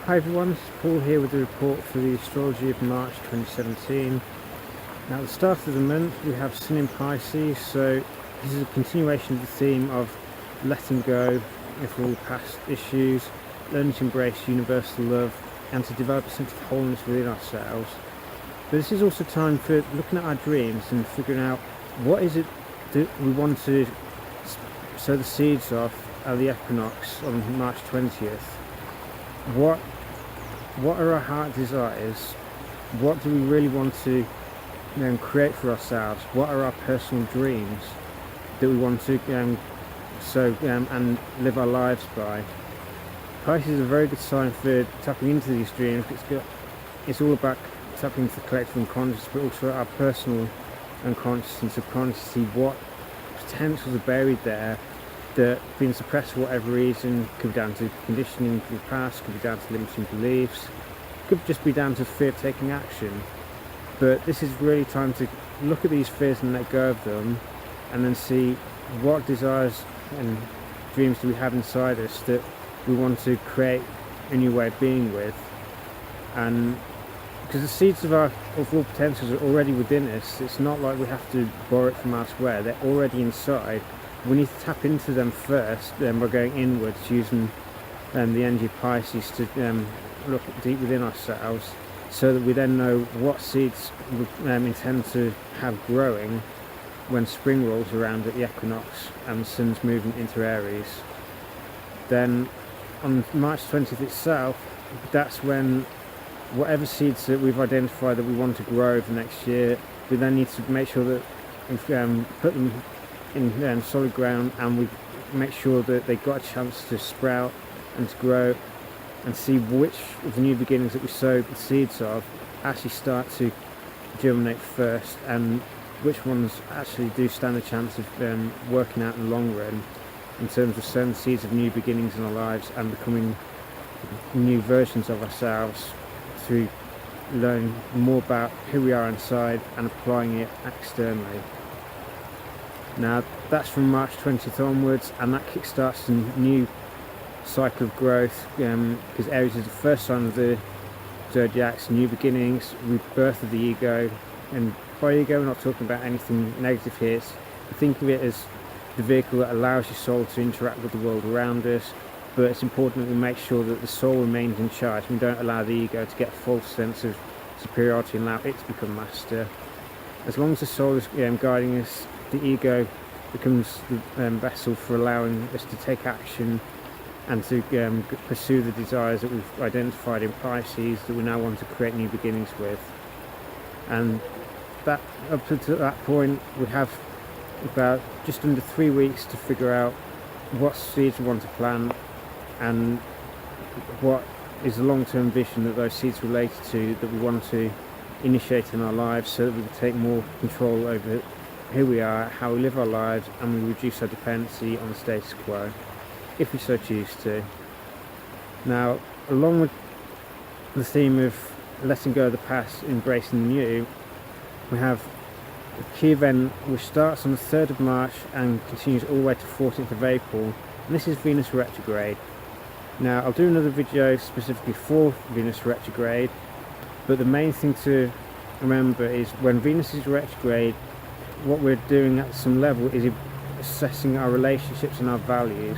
Hi everyone, it's Paul here with the report for the astrology of March 2017. Now at the start of the month we have Sun in Pisces, so this is a continuation of the theme of letting go of all past issues, learning to embrace universal love and to develop a sense of wholeness within ourselves. But this is also time for looking at our dreams and figuring out what is it that we want to sow the seeds of at the equinox on March 20th. What are our heart desires? What do we really want to create for ourselves? What are our personal dreams that we want to sow and live our lives by? Pisces is a very good sign for tapping into these dreams. It's all about tapping into the collective unconscious, but also our personal unconscious and subconscious to see what potentials are buried there that have been suppressed for whatever reason. Could be down to conditioning from the past, could be down to limiting beliefs, could just be down to fear of taking action. But this is really time to look at these fears and let go of them, and then see what desires and dreams do we have inside us that we want to create a new way of being with. And because the seeds of all potentials are already within us, it's not like we have to borrow it from elsewhere. They're already inside. We need to tap into them first, then we're going inwards using the energy of Pisces to look deep within ourselves, so that we then know what seeds we intend to have growing when spring rolls around at the equinox and the sun's moving into Aries. Then on March 20th itself, that's when whatever seeds that we've identified that we want to grow over the next year, we then need to make sure that we've put them in solid ground, and we make sure that they've got a chance to sprout and to grow, and see which of the new beginnings that we sowed the seeds of actually start to germinate first, and which ones actually do stand a chance of working out in the long run in terms of sowing the seeds of new beginnings in our lives and becoming new versions of ourselves through learning more about who we are inside and applying it externally. Now that's from March 20th onwards, and that kickstarts a new cycle of growth, because Aries is the first sign of the zodiacs, new beginnings, rebirth of the ego. And by ego we're not talking about anything negative here. Think of it as the vehicle that allows your soul to interact with the world around us, but it's important that we make sure that the soul remains in charge. We don't allow the ego to get a false sense of superiority and allow it to become master. As long as the soul is guiding us, the ego becomes the vessel for allowing us to take action and to pursue the desires that we've identified in Pisces that we now want to create new beginnings with. And that up to that point we have about just under 3 weeks to figure out what seeds we want to plant and what is the long-term vision that those seeds relate to that we want to initiate in our lives, so that we can take more control over who we are, how we live our lives, and we reduce our dependency on the status quo, if we so choose to. Now, along with the theme of letting go of the past, embracing the new, we have a key event which starts on the 3rd of March and continues all the way to 14th of April, and this is Venus retrograde. Now, I'll do another video specifically for Venus retrograde, but the main thing to remember is when Venus is retrograde, what we're doing at some level is assessing our relationships and our values.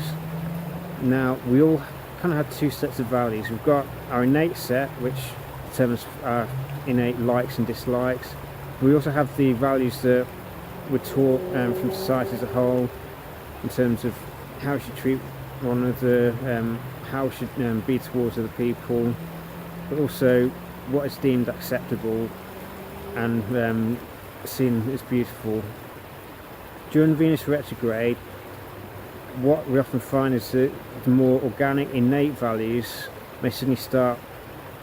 Now, we all kind of have two sets of values. We've got our innate set, which determines our innate likes and dislikes. We also have the values that we're taught from society as a whole, in terms of how we should treat one another, how we should be towards other people, but also what is deemed acceptable and seen as beautiful. During Venus retrograde, what we often find is that the more organic, innate values may suddenly start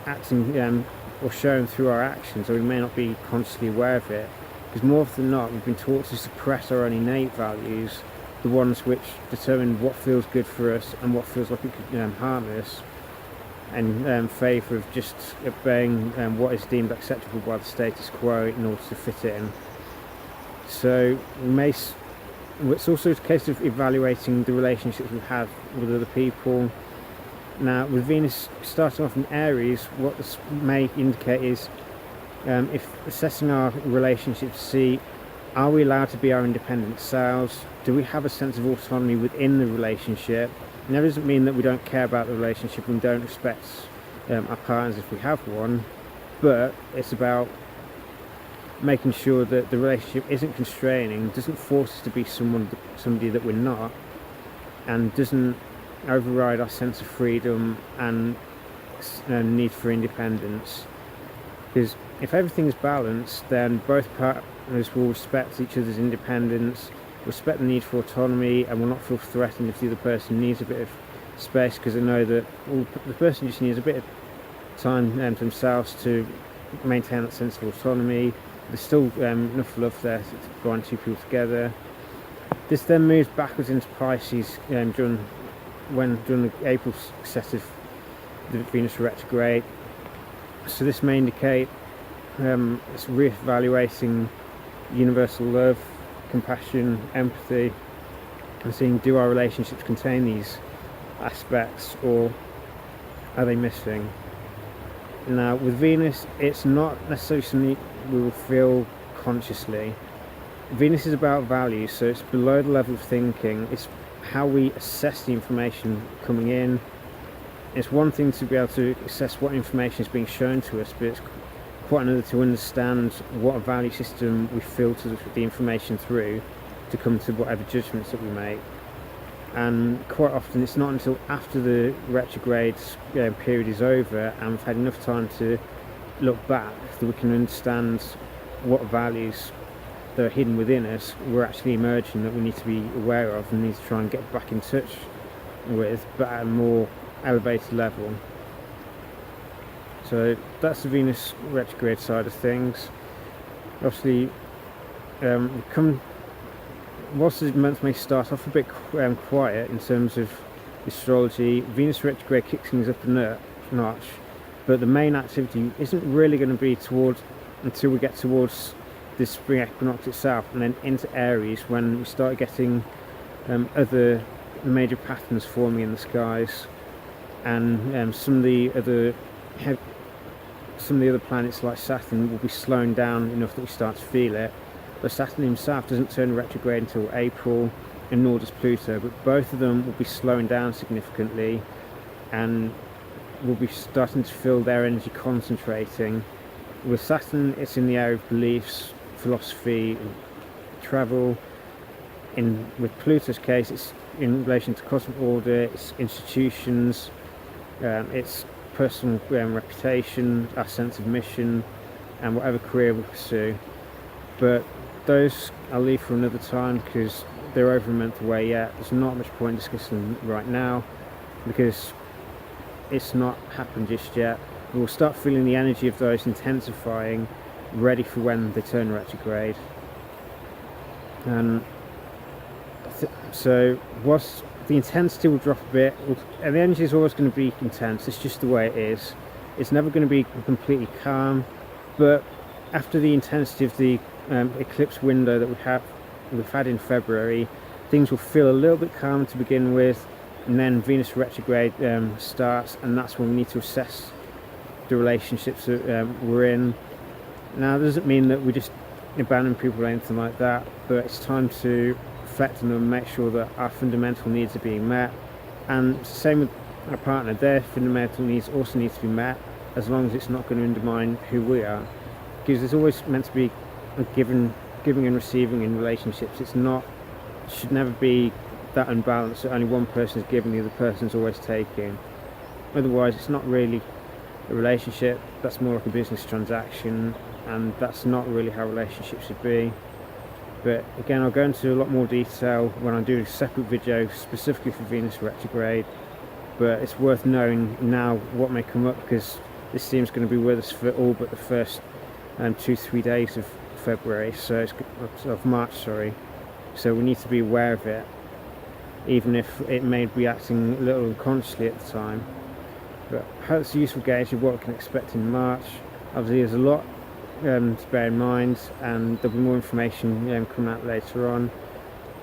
acting or showing through our actions, or we may not be consciously aware of it, because more often than not we've been taught to suppress our own innate values, the ones which determine what feels good for us and what feels like it could harm us, in favour of just obeying what is deemed acceptable by the status quo in order to fit in. So it's also a case of evaluating the relationships we have with other people, Now, with Venus starting off in Aries, what this may indicate is if assessing our relationship to see, are we allowed to be our independent selves? Do we have a sense of autonomy within the relationship? And that doesn't mean that we don't care about the relationship and don't respect our partners if we have one, but it's about making sure that the relationship isn't constraining, doesn't force us to be somebody that we're not, and doesn't override our sense of freedom and need for independence. Because if everything is balanced, then both partners will respect each other's independence, respect the need for autonomy, and will not feel threatened if the other person needs a bit of space, because they know that the person just needs a bit of time to themselves to maintain that sense of autonomy. There's still enough love there to bind two people together. This then moves backwards into Pisces during the April set of the Venus retrograde. So this may indicate it's re-evaluating universal love, compassion, empathy, and seeing, do our relationships contain these aspects, or are they missing? Now, with Venus, it's not necessarily something we will feel consciously. Venus is about values, so it's below the level of thinking. It's how we assess the information coming in. It's one thing to be able to assess what information is being shown to us, but it's quite another to understand what value system we filter the information through to come to whatever judgments that we make. And quite often it's not until after the retrograde period is over and we've had enough time to look back that we can understand what values that are hidden within us we're actually emerging, that we need to be aware of and need to try and get back in touch with, but at a more elevated level. So that's the Venus retrograde side of things. Obviously, whilst the month may start off a bit quiet in terms of astrology, Venus retrograde kicks things up a notch, but the main activity isn't really going to be until we get towards the spring equinox itself, and then into Aries, when we start getting other major patterns forming in the skies, and some of the other planets like Saturn will be slowing down enough that we start to feel it. But Saturn himself doesn't turn retrograde until April, and nor does Pluto, but both of them will be slowing down significantly and will be starting to feel their energy concentrating. With Saturn, it's in the area of beliefs, philosophy, and travel. With Pluto's case, it's in relation to cosmic order, it's institutions, it's personal reputation, our sense of mission, and whatever career we pursue. But those I'll leave for another time, because they're over a month away yet. There's not much point discussing them right now because it's not happened just yet. We'll start feeling the energy of those intensifying, ready for when they turn retrograde. And so whilst the intensity will drop a bit, and the energy is always going to be intense, it's just the way it is. It's never going to be completely calm, but after the intensity of the eclipse window that we've had in February, things will feel a little bit calm to begin with, and then Venus retrograde starts, and that's when we need to assess the relationships that we're in. Now, that doesn't mean that we just abandon people or anything like that, but it's time to reflect on them and make sure that our fundamental needs are being met. And same with our partner, their fundamental needs also need to be met, as long as it's not going to undermine who we are. Because there's always meant to be a giving and receiving in relationships. It should never be that unbalanced that only one person is giving, the other person's always taking. Otherwise, it's not really a relationship, that's more like a business transaction, and that's not really how relationships should be. But again, I'll go into a lot more detail when I do a separate video specifically for Venus retrograde, but it's worth knowing now what may come up, because this seems going to be with us for all but the first 2-3 days of February, of March, sorry. So we need to be aware of it, even if it may be acting a little unconsciously at the time. But I hope it's a useful gauge of what we can expect in March. Obviously there's a lot to bear in mind, and there'll be more information coming out later on,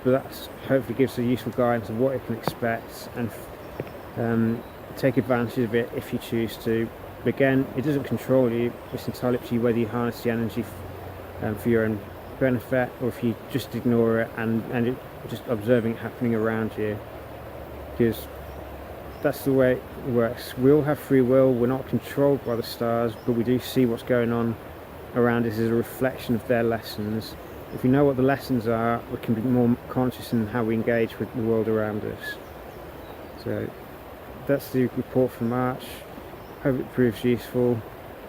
but that hopefully gives a useful guidance of what you can expect, and take advantage of it if you choose to. But again, it doesn't control you. It's entirely up to you whether you harness the energy for your own benefit, or if you just ignore it and just observing it happening around you, because that's the way it works. We all have free will. We're not controlled by the stars, but we do see what's going on around us as a reflection of their lessons. If we know what the lessons are, we can be more conscious in how we engage with the world around us. So that's the report from March. Hope it proves useful.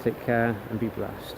Take care and be blessed.